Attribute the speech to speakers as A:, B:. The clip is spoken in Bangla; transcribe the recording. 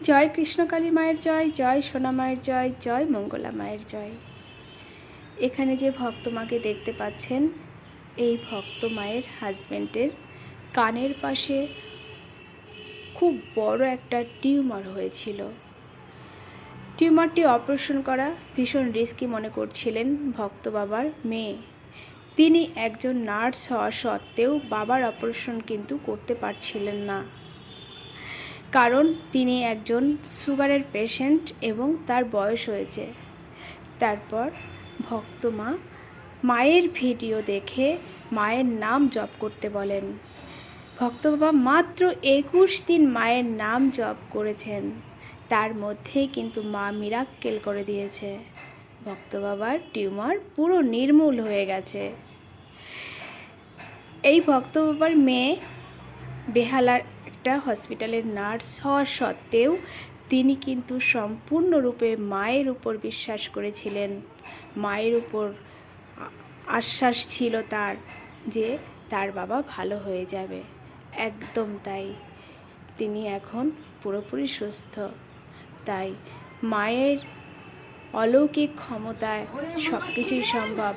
A: জয় কৃষ্ণকালী মায়ের জয়, জয় সোনা মায়ের জয়, জয় মঙ্গলা মায়ের জয়। এখানে যে ভক্ত মাকে দেখতে পাচ্ছেন, এই ভক্ত মায়ের হাজব্যান্ডের কানের পাশে খুব বড় একটা টিউমার হয়েছিল। টিউমারটি অপারেশন করা ভীষণ রিস্কি মনে করছিলেন ভক্ত বাবার মেয়ে। তিনি একজন নার্স হওয়া সত্ত্বেও বাবার অপারেশন কিন্তু করতে পারছিলেন না, কারণ তিনি একজন সুগারের পেশেন্ট এবং তার বয়স হয়েছে। তারপর ভক্ত মা মায়ের ভিডিও দেখে মায়ের নাম জপ করতে বলেন। ভক্ত বাবা মাত্র 21 দিন মায়ের নাম জপ করেছেন, তার মধ্যেই কিন্তু মা মিরাক্কেল করে দিয়েছে। ভক্ত বাবার টিউমার পুরো নির্মূল হয়ে গেছে। এই ভক্ত বাবার মেয়ে বেহালার একটা হসপিটালের নার্স হওয়া সত্ত্বেও তিনি কিন্তু সম্পূর্ণরূপে মায়ের উপর বিশ্বাস করেছিলেন। মায়ের উপর আশ্বাস ছিল তার যে তার বাবা ভালো হয়ে যাবে। একদম তাই, তিনি এখন পুরোপুরি সুস্থ। তাই মায়ের অলৌকিক ক্ষমতায় সব কিছুই সম্ভব।